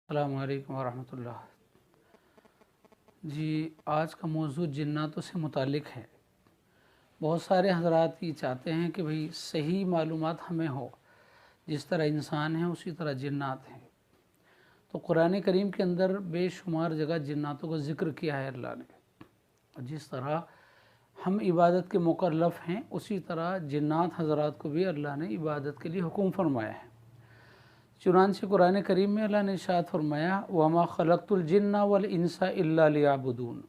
السلام علیکم ورحمۃ اللہ۔ جی، آج کا موضوع جناتوں سے متعلق ہے۔ بہت سارے حضرات یہ چاہتے ہیں کہ بھئی صحیح معلومات ہمیں ہو، جس طرح انسان ہیں اسی طرح جنات ہیں۔ تو قرآن کریم کے اندر بے شمار جگہ جناتوں کا ذکر کیا ہے اللہ نے۔ جس طرح ہم عبادت کے مکلف ہیں اسی طرح جنات حضرات کو بھی اللہ نے عبادت کے لیے حکم فرمایا ہے۔ چنانچہ قرآن کریم میں اللہ نے ارشاد فرمایا وَمَا خَلَقْتُ الْجِنَّ وَالْإِنسَ إِلَّا لِيَعْبُدُونَ،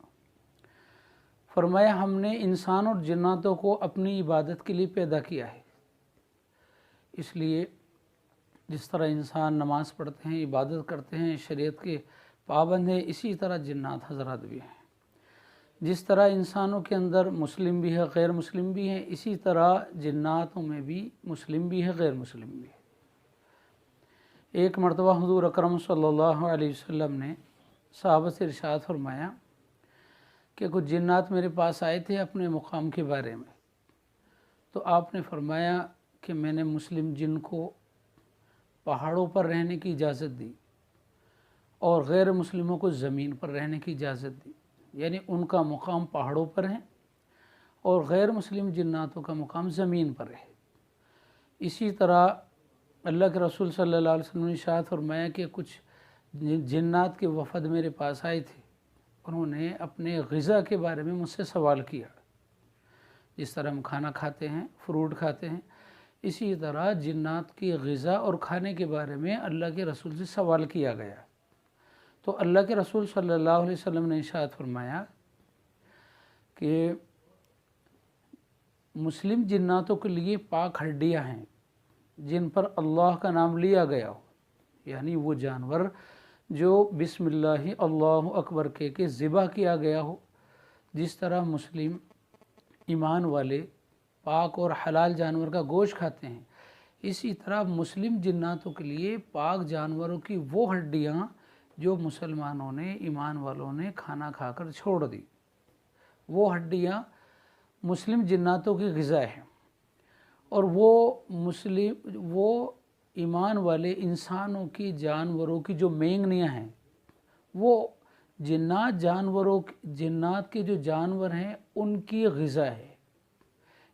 فرمایا ہم نے انسان اور جناتوں کو اپنی عبادت کے لیے پیدا کیا ہے۔ اس لیے جس طرح انسان نماز پڑھتے ہیں، عبادت کرتے ہیں، شریعت کے پابند ہیں، اسی طرح جنات حضرات بھی ہیں۔ جس طرح انسانوں کے اندر مسلم بھی ہے، غیر مسلم بھی ہیں، اسی طرح جناتوں میں بھی مسلم بھی ہے، غیر مسلم بھی ہے۔ ایک مرتبہ حضور اکرم صلی اللہ علیہ وسلم نے صحابہ سے ارشاد فرمایا کہ کچھ جنات میرے پاس آئے تھے اپنے مقام کے بارے میں، تو آپ نے فرمایا کہ میں نے مسلم جن کو پہاڑوں پر رہنے کی اجازت دی اور غیر مسلموں کو زمین پر رہنے کی اجازت دی، یعنی ان کا مقام پہاڑوں پر ہے اور غیر مسلم جناتوں کا مقام زمین پر ہے۔ اسی طرح اللہ کے رسول صلی اللہ علیہ وسلم نے ارشاد فرمایا کہ کچھ جنات کے وفد میرے پاس آئے تھے، انہوں نے اپنے غذا کے بارے میں مجھ سے سوال کیا۔ جس طرح ہم کھانا کھاتے ہیں، فروٹ کھاتے ہیں، اسی طرح جنات کی غذا اور کھانے کے بارے میں اللہ کے رسول سے سوال کیا گیا۔ تو اللہ کے رسول صلی اللہ علیہ وسلم نے ارشاد فرمایا کہ مسلم جناتوں کے لیے پاک ہڈیاں ہیں جن پر اللہ کا نام لیا گیا ہو، یعنی وہ جانور جو بسم اللہ اللہ اکبر کہہ کے ذبح کیا گیا ہو۔ جس طرح مسلم ایمان والے پاک اور حلال جانور کا گوشت کھاتے ہیں، اسی طرح مسلم جناتوں کے لیے پاک جانوروں کی وہ ہڈیاں جو مسلمانوں نے، ایمان والوں نے کھانا کھا کر چھوڑ دی، وہ ہڈیاں مسلم جناتوں کی غذا ہے۔ اور وہ ایمان والے انسانوں کی، جانوروں کی جو مینگنیاں ہیں، وہ جنات کے جو جانور ہیں ان کی غذا ہے۔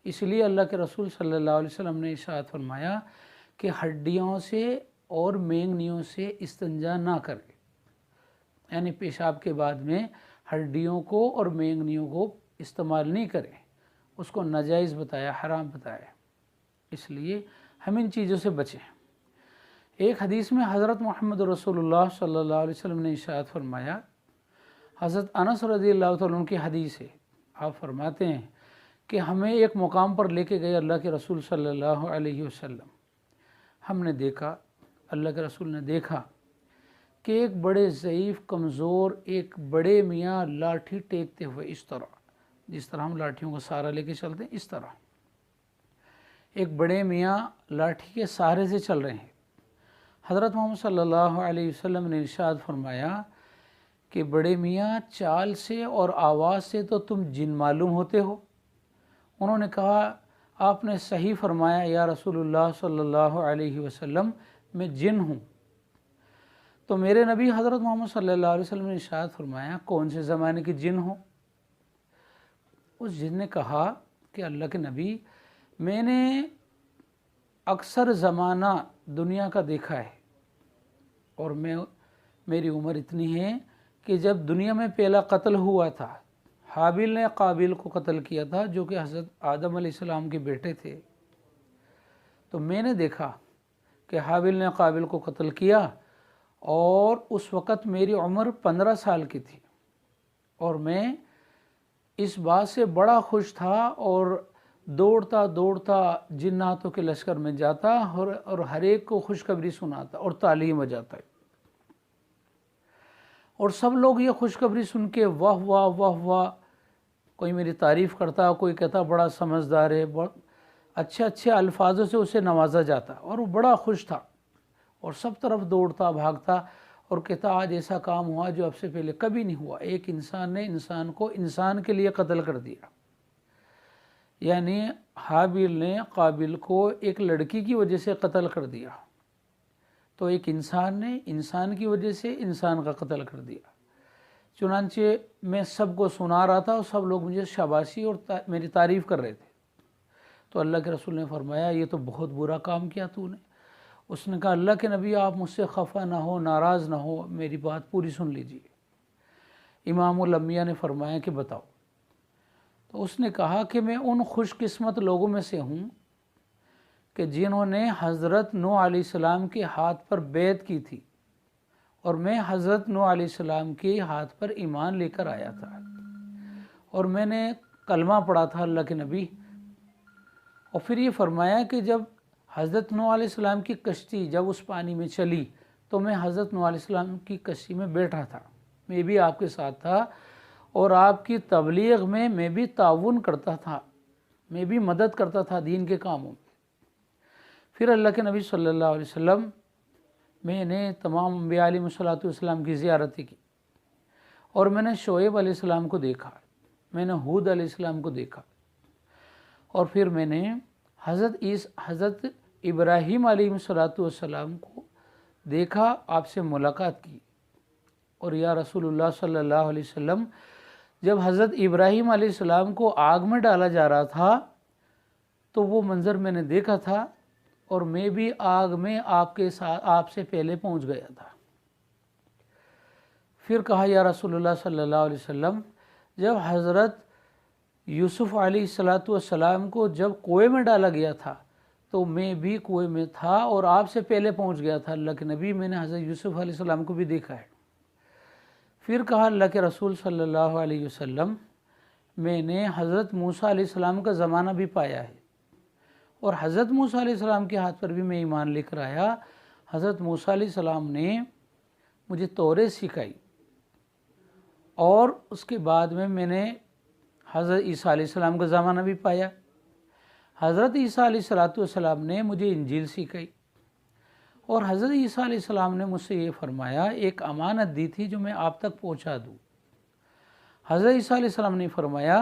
اس لیے اللہ کے رسول صلی اللہ علیہ وسلم نے ارشاد فرمایا کہ ہڈیوں سے اور مینگنیوں سے استنجا نہ کرے، یعنی پیشاب کے بعد میں ہڈیوں کو اور مینگنیوں کو استعمال نہیں کرے، اس کو ناجائز بتایا، حرام بتایا۔ اس لیے ہم ان چیزوں سے بچیں۔ ایک حدیث میں حضرت محمد رسول اللہ صلی اللہ علیہ وسلم نے ارشاد فرمایا، حضرت انس رضی اللہ عنہ کی حدیث ہے، آپ فرماتے ہیں کہ ہمیں ایک مقام پر لے کے گئے اللہ کے رسول صلی اللہ علیہ وسلم۔ ہم نے دیکھا، اللہ کے رسول نے دیکھا کہ ایک بڑے ضعیف، کمزور ایک بڑے میاں لاٹھی ٹیکتے ہوئے، اس طرح جس طرح ہم لاٹھیوں کا سہارا لے کے چلتے ہیں، اس طرح ایک بڑے میاں لاٹھی کے سہارے سے چل رہے ہیں۔ حضرت محمد صلی اللہ علیہ وسلم نے ارشاد فرمایا کہ بڑے میاں چال سے اور آواز سے تو تم جن معلوم ہوتے ہو۔ انہوں نے کہا آپ نے صحیح فرمایا یا رسول اللہ صلی اللہ علیہ وسلم، میں جن ہوں۔ تو میرے نبی حضرت محمد صلی اللہ علیہ وسلم نے ارشاد فرمایا کون سے زمانے کے جن ہو؟ اس جن نے کہا کہ اللہ کے نبی، میں نے اکثر زمانہ دنیا کا دیکھا ہے، اور میری عمر اتنی ہے کہ جب دنیا میں پہلا قتل ہوا تھا، حابیل نے قابیل کو قتل کیا تھا جو کہ حضرت آدم علیہ السلام کے بیٹے تھے، تو میں نے دیکھا کہ حابیل نے قابیل کو قتل کیا، اور اس وقت میری عمر 15 سال کی تھی، اور میں اس بات سے بڑا خوش تھا اور دوڑتا دوڑتا جناتوں کے لشکر میں جاتا اور ہر ایک کو خوشخبری سناتا اور تعلیم بجاتا، اور سب لوگ یہ خوشخبری سن کے واہ واہ واہ واہ، کوئی میری تعریف کرتا، کوئی کہتا بڑا سمجھدار ہے، اچھے اچھے الفاظوں سے اسے نوازا جاتا، اور وہ بڑا خوش تھا اور سب طرف دوڑتا بھاگتا اور کہتا آج ایسا کام ہوا جو اب سے پہلے کبھی نہیں ہوا، ایک انسان نے انسان کو انسان کے لیے قتل کر دیا۔ یعنی حابیل نے قابیل کو ایک لڑکی کی وجہ سے قتل کر دیا۔ تو ایک انسان نے انسان کی وجہ سے انسان کا قتل کر دیا۔ چنانچہ میں سب کو سنا رہا تھا اور سب لوگ مجھے شاباشی اور میری تعریف کر رہے تھے۔ تو اللہ کے رسول نے فرمایا یہ تو بہت برا کام کیا تو نے۔ اس نے کہا اللہ کے نبی آپ مجھ سے خفا نہ ہو، ناراض نہ ہو، میری بات پوری سن لیجیے۔ امام الانبیاء نے فرمایا کہ بتاؤ۔ تو اس نے کہا کہ میں ان خوش قسمت لوگوں میں سے ہوں کہ جنہوں نے حضرت نوح علیہ السلام کے ہاتھ پر بیعت کی تھی، اور میں حضرت نوح علیہ السلام کے ہاتھ پر ایمان لے کر آیا تھا، اور میں نے کلمہ پڑھا تھا اللہ کے نبی۔ اور پھر یہ فرمایا کہ جب حضرت نوح علیہ السلام کی کشتی جب اس پانی میں چلی تو میں حضرت نوح علیہ السلام کی کشتی میں بیٹھا تھا، میں بھی آپ کے ساتھ تھا، اور آپ کی تبلیغ میں بھی تعاون کرتا تھا، میں بھی مدد کرتا تھا دین کے کاموں میں۔ پھر اللہ کے نبی صلی اللہ علیہ وسلم میں نے تمام انبیاء علیہ السلام کی زیارت کی، اور میں نے شعیب علیہ السلام کو دیکھا، میں نے ہود علیہ السلام کو دیکھا، اور پھر میں نے حضرت ابراہیم علیہ السلام کو دیکھا، آپ سے ملاقات کی۔ اور یا رسول اللہ صلی اللہ علیہ وسلم جب حضرت ابراہیم علیہ السلام کو آگ میں ڈالا جا رہا تھا تو وہ منظر میں نے دیکھا تھا، اور میں بھی آگ میں آپ کے ساتھ آپ سے پہلے پہنچ گیا تھا۔ پھر کہا یا رسول اللہ صلی اللہ علیہ وسلم جب حضرت یوسف علیہ السلام کو جب کنویں میں ڈالا گیا تھا تو میں بھی کنویں میں تھا اور آپ سے پہلے پہنچ گیا تھا اللہ کے نبی، میں نے حضرت یوسف علیہ السلام کو بھی دیکھا ہے۔ پھر کہا اللہ کے رسول صلی اللہ علیہ وسلم میں نے حضرت موسیٰ علیہ السلام کا زمانہ بھی پایا ہے، اور حضرت موسیٰ علیہ السلام کے ہاتھ پر بھی میں ایمان لے کر آیا۔ حضرت موسیٰ علیہ السلام نے مجھے توریت سکھائی، اور اس کے بعد میں نے حضرت عیسیٰ علیہ السلام کا زمانہ بھی پایا۔ حضرت عیسیٰ علیہ السلام نے مجھے انجیل سکھائی، اور حضرت عیسیٰ علیہ السلام نے مجھ سے یہ فرمایا ایک امانت دی تھی جو میں آپ تک پہنچا دوں۔ حضرت عیسیٰ علیہ السلام نے فرمایا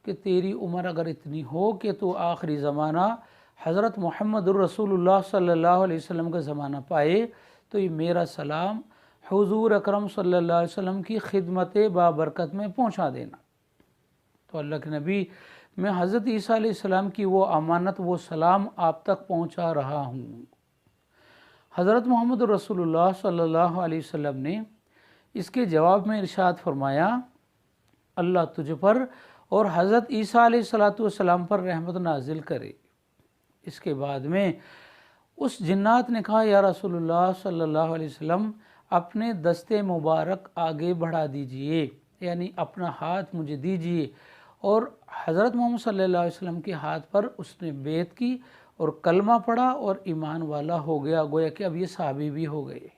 کہ تیری عمر اگر اتنی ہو کہ تو آخری زمانہ حضرت محمد الرسول اللہ صلی اللہ علیہ وسلم کا زمانہ پائے تو یہ میرا سلام حضور اکرم صلی اللہ علیہ وسلم کی خدمت بابرکت میں پہنچا دینا۔ تو اللہ کے نبی میں حضرت عیسیٰ علیہ السلام کی وہ امانت، وہ سلام آپ تک پہنچا رہا ہوں۔ حضرت محمد رسول اللہ صلی اللہ علیہ وسلم نے اس کے جواب میں ارشاد فرمایا اللہ تجھ پر اور حضرت عیسیٰ علیہ السلام پر رحمت نازل کرے۔ اس کے بعد میں اس جنات نے کہا یا رسول اللہ صلی اللہ علیہ وسلم اپنے دستے مبارک آگے بڑھا دیجئے، یعنی اپنا ہاتھ مجھے دیجئے، اور حضرت محمد صلی اللہ علیہ وسلم کے ہاتھ پر اس نے بیعت کی اور کلمہ پڑھا اور ایمان والا ہو گیا، گویا کہ اب یہ صحابی بھی ہو گئے۔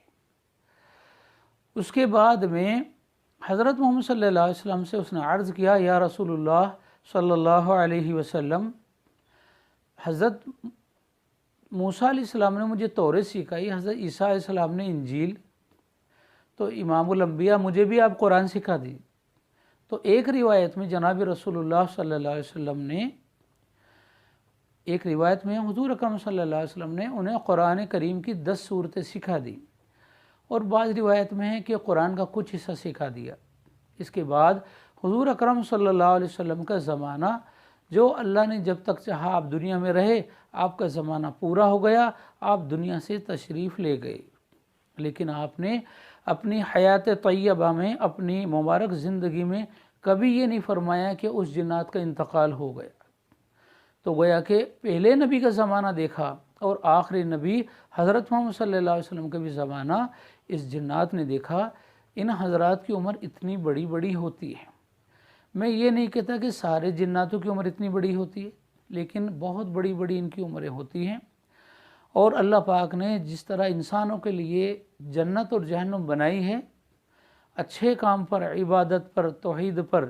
اس کے بعد میں حضرت محمد صلی اللہ علیہ وسلم سے اس نے عرض کیا یا رسول اللہ صلی اللہ علیہ وسلم حضرت موسیٰ علیہ السلام نے مجھے توریت سکھائی، حضرت عیسیٰ علیہ السلام نے انجیل، تو امام الانبیاء مجھے بھی آپ قرآن سکھا دی۔ تو ایک روایت میں جناب رسول اللہ صلی اللہ علیہ وسلم نے، ایک روایت میں حضور اکرم صلی اللہ علیہ وسلم نے انہیں قرآن کریم کی 10 سورتیں سکھا دی، اور بعض روایت میں ہے کہ قرآن کا کچھ حصہ سکھا دیا۔ اس کے بعد حضور اکرم صلی اللہ علیہ وسلم کا زمانہ جو اللہ نے جب تک چاہا آپ دنیا میں رہے، آپ کا زمانہ پورا ہو گیا، آپ دنیا سے تشریف لے گئے، لیکن آپ نے اپنی حیات طیبہ میں، اپنی مبارک زندگی میں کبھی یہ نہیں فرمایا کہ اس جنات کا انتقال ہو گیا۔ تو گویا کہ پہلے نبی کا زمانہ دیکھا اور آخری نبی حضرت محمد صلی اللہ علیہ وسلم کا بھی زمانہ اس جنات نے دیکھا۔ ان حضرات کی عمر اتنی بڑی بڑی ہوتی ہے، میں یہ نہیں کہتا کہ سارے جناتوں کی عمر اتنی بڑی ہوتی ہے، لیکن بہت بڑی بڑی ان کی عمریں ہوتی ہیں۔ اور اللہ پاک نے جس طرح انسانوں کے لیے جنت اور جہنم بنائی ہے، اچھے کام پر، عبادت پر، توحید پر،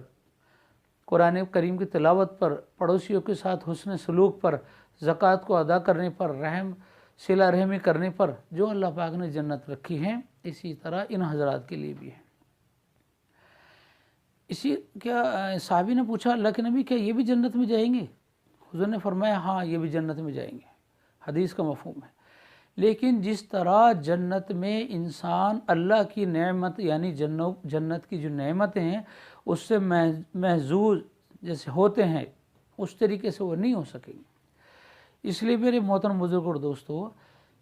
قرآن کریم کی تلاوت پر، پڑوسیوں کے ساتھ حسن سلوک پر، زکوٰۃ کو ادا کرنے پر، صلہ رحمی کرنے پر جو اللہ پاک نے جنت رکھی ہے، اسی طرح ان حضرات کے لیے بھی ہے۔ کیا صحابی نے پوچھا اللہ کے نبی کیا یہ بھی جنت میں جائیں گے؟ حضور نے فرمایا ہاں یہ بھی جنت میں جائیں گے، حدیث کا مفہوم ہے۔ لیکن جس طرح جنت میں انسان اللہ کی نعمت یعنی جنت کی جو نعمتیں ہیں اس سے محظوظ جیسے ہوتے ہیں، اس طریقے سے وہ نہیں ہو سکیں گے۔ اس لیے میرے محترم بزرگ اور دوستو،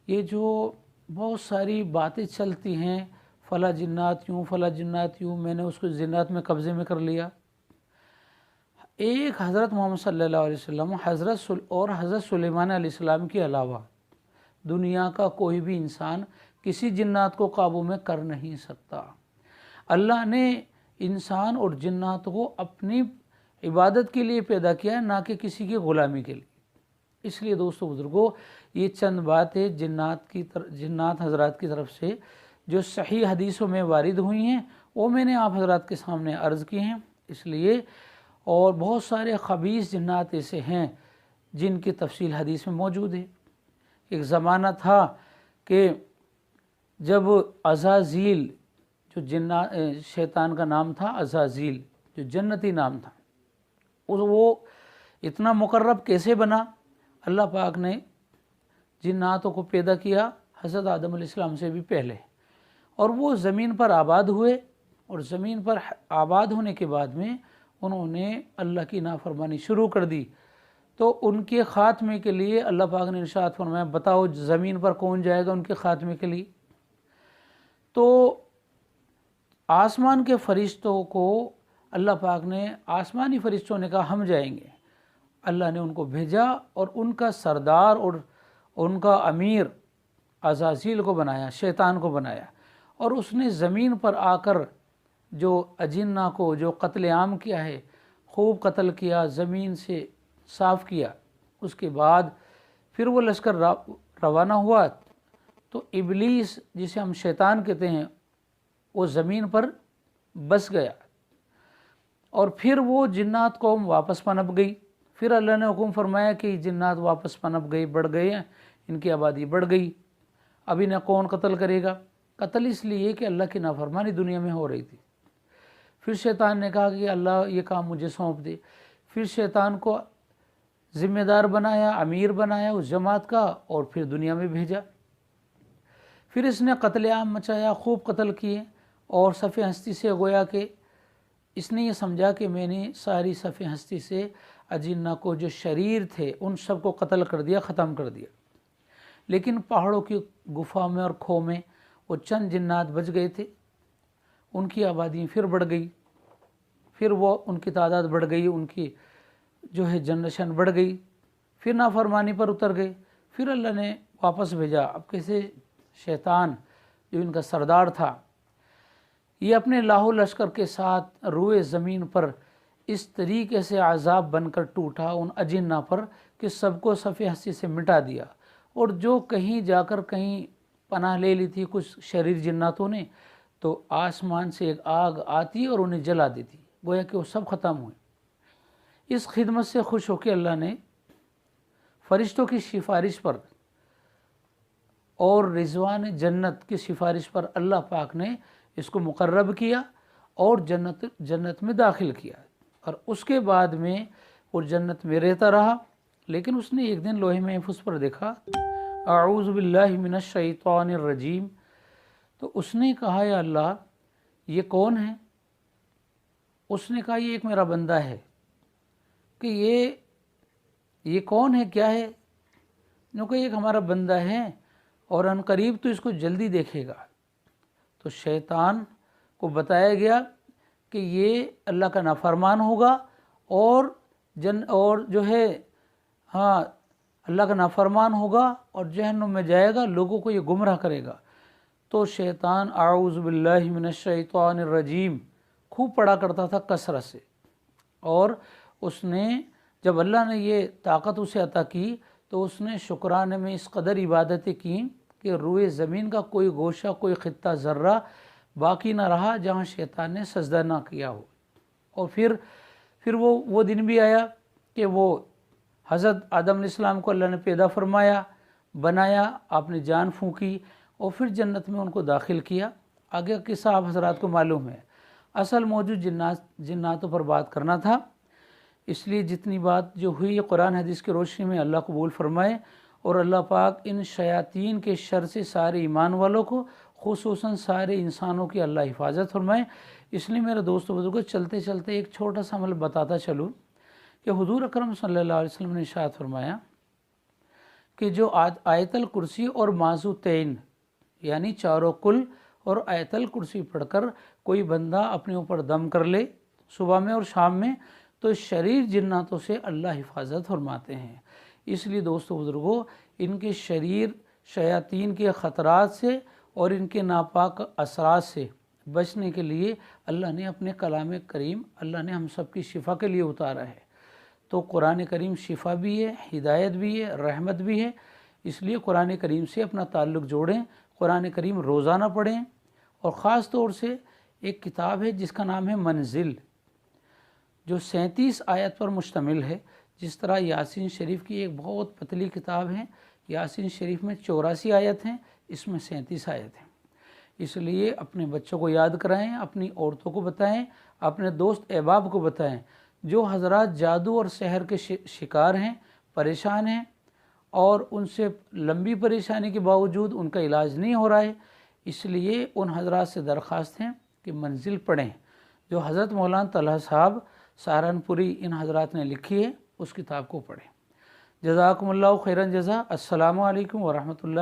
یہ جو بہت ساری باتیں چلتی ہیں، فلاں جنات یوں فلاں جنات یوں، میں نے اس کو جنات میں قبضے میں کر لیا۔ ایک حضرت محمد صلی اللہ علیہ وسلم حضرت سلیمان علیہ السلام کے علاوہ دنیا کا کوئی بھی انسان کسی جنات کو قابو میں کر نہیں سکتا۔ اللہ نے انسان اور جنات کو اپنی عبادت کے لیے پیدا کیا ہے، نہ کہ کسی کی غلامی کے لیے۔ اس لیے دوستو بزرگوں، یہ چند باتیں جنات حضرات کی طرف سے جو صحیح حدیثوں میں وارد ہوئی ہیں وہ میں نے آپ حضرات کے سامنے عرض کی ہیں۔ اس لیے اور بہت سارے خبیث جنات ایسے ہیں جن کی تفصیل حدیث میں موجود ہے۔ ایک زمانہ تھا کہ جب عزازیل جو شیطان کا نام تھا، عزازیل جو جنتی نام تھا، وہ اتنا مقرب کیسے بنا؟ اللہ پاک نے جناتوں کو پیدا کیا حضرت آدم علیہ السلام سے بھی پہلے، اور وہ زمین پر آباد ہوئے، اور زمین پر آباد ہونے کے بعد میں انہوں نے اللہ کی نافرمانی شروع کر دی۔ تو ان کے خاتمے کے لیے اللہ پاک نے ارشاد فرمایا، بتاؤ زمین پر کون جائے گا ان کے خاتمے کے لیے؟ تو آسمان کے فرشتوں کو اللہ پاک نے، آسمانی فرشتوں نے کہا ہم جائیں گے۔ اللہ نے ان کو بھیجا اور ان کا سردار اور ان کا امیر عزازیل کو بنایا، شیطان کو بنایا، اور اس نے زمین پر آ کر جو اجنہ کو جو قتل عام کیا ہے، خوب قتل کیا، زمین سے صاف کیا۔ اس کے بعد پھر وہ لشکر روانہ ہوا تو ابلیس جسے ہم شیطان کہتے ہیں وہ زمین پر بس گیا، اور پھر وہ جنات قوم واپس پنپ گئی۔ پھر اللہ نے حکم فرمایا کہ یہ جنات واپس پنپ گئی، بڑھ گئے ہیں، ان کی آبادی بڑھ گئی، اب انہیں کون قتل کرے گا؟ قتل اس لیے کہ اللہ کی نافرمانی دنیا میں ہو رہی تھی۔ پھر شیطان نے کہا کہ اللہ یہ کام مجھے سونپ دے۔ پھر شیطان کو ذمہ دار بنایا، امیر بنایا اس جماعت کا، اور پھر دنیا میں بھیجا۔ پھر اس نے قتل عام مچایا، خوب قتل کیے، اور صف ہستی سے گویا کہ اس نے یہ سمجھا کہ میں نے ساری صف ہستی سے اجنہ کو جو شریر تھے ان سب کو قتل کر دیا، ختم کر دیا۔ لیکن پہاڑوں کی گفا میں اور کھو میں وہ چند جنات بچ گئے تھے، ان کی آبادی پھر بڑھ گئی، پھر وہ ان کی تعداد بڑھ گئی، ان کی جو ہے جنریشن بڑھ گئی، پھر نافرمانی پر اتر گئے۔ پھر اللہ نے واپس بھیجا۔ اب کیسے شیطان جو ان کا سردار تھا، یہ اپنے لاہو لشکر کے ساتھ روئے زمین پر اس طریقے سے عذاب بن کر ٹوٹا ان اجنہ پر کہ سب کو صف ہستی سے مٹا دیا، اور جو کہیں جا کر کہیں پناہ لے لی تھی کچھ شریر جناتوں نے، تو آسمان سے ایک آگ آتی اور انہیں جلا دیتی، گویا کہ وہ سب ختم ہوئے۔ اس خدمت سے خوش ہو کے اللہ نے فرشتوں کی سفارش پر اور رضوان جنت کی سفارش پر اللہ پاک نے اس کو مقرب کیا اور جنت میں داخل کیا، اور اس کے بعد میں وہ جنت میں رہتا رہا۔ لیکن اس نے ایک دن لوح محفوظ پر دیکھا، اعوذ باللہ من الشیطان الرجیم، تو اس نے کہا یا اللہ یہ کون ہے؟ اس نے کہا یہ ایک میرا بندہ ہے۔ کہ یہ کون ہے، کیا ہے؟ انہوں نے کہا ایک ہمارا بندہ ہے اور ان قریب تو اس کو جلدی دیکھے گا۔ تو شیطان کو بتایا گیا کہ یہ اللہ کا نافرمان ہوگا اور جو ہے اللہ کا نافرمان ہوگا اور جہنم میں جائے گا، لوگوں کو یہ گمراہ کرے گا۔ تو شیطان اعوذ باللہ من الشیطان الرجیم خوب پڑھا کرتا تھا کثرت سے، اور اس نے جب اللہ نے یہ طاقت اسے عطا کی تو اس نے شکرانے میں اس قدر عبادتیں کی کہ روئے زمین کا کوئی گوشہ، کوئی خطہ، ذرہ باقی نہ رہا جہاں شیطان نے سجدہ نہ کیا ہو۔ اور پھر وہ دن بھی آیا کہ وہ حضرت آدم علیہ السلام کو اللہ نے پیدا فرمایا، بنایا، آپ نے جان پھونکی اور پھر جنت میں ان کو داخل کیا۔ آگے قصہ آپ حضرات کو معلوم ہے۔ اصل موجود جناتوں پر بات کرنا تھا، اس لیے جتنی بات جو ہوئی قرآن حدیث کی روشنی میں اللہ قبول فرمائے اور اللہ پاک ان شیاطین کے شر سے سارے ایمان والوں کو خصوصاً سارے انسانوں کی اللہ حفاظت فرمائے۔ اس لیے میرے دوستو بزرگوں چلتے چلتے ایک چھوٹا سا عمل بتاتا چلوں کہ حضور اکرم صلی اللہ علیہ وسلم نے ارشاد فرمایا کہ جو آیت الکرسی اور معوذتین یعنی چاروں کل اور آیت الکرسی پڑھ کر کوئی بندہ اپنے اوپر دم کر لے صبح میں اور شام میں تو شریر جناتوں سے اللہ حفاظت فرماتے ہیں۔ اس لیے دوستو بزرگوں ان کے شریر شیاطین کے خطرات سے اور ان کے ناپاک اثرات سے بچنے کے لیے اللہ نے اپنے کلام کریم اللہ نے ہم سب کی شفا کے لیے اتارا ہے۔ تو قرآن کریم شفا بھی ہے، ہدایت بھی ہے، رحمت بھی ہے۔ اس لیے قرآن کریم سے اپنا تعلق جوڑیں، قرآن کریم روزانہ پڑھیں، اور خاص طور سے ایک کتاب ہے جس کا نام ہے منزل، جو 37 آیت پر مشتمل ہے۔ جس طرح یاسین شریف کی ایک بہت پتلی کتاب ہے، یاسین شریف میں 84 آیت ہیں، اس میں 37 آیت ہیں۔ اس لیے اپنے بچوں کو یاد کرائیں، اپنی عورتوں کو بتائیں، اپنے دوست احباب کو بتائیں۔ جو حضرات جادو اور سحر کے شکار ہیں، پریشان ہیں، اور ان سے لمبی پریشانی کے باوجود ان کا علاج نہیں ہو رہا ہے، اس لیے ان حضرات سے درخواست ہے کہ منزل پڑھیں، جو حضرت مولانا طلحہ صاحب سہارنپوری ان حضرات نے لکھی ہے، اس کتاب کو پڑھیں۔ جزاکم اللہ خیرا جزا۔ السلام علیکم ورحمۃ اللہ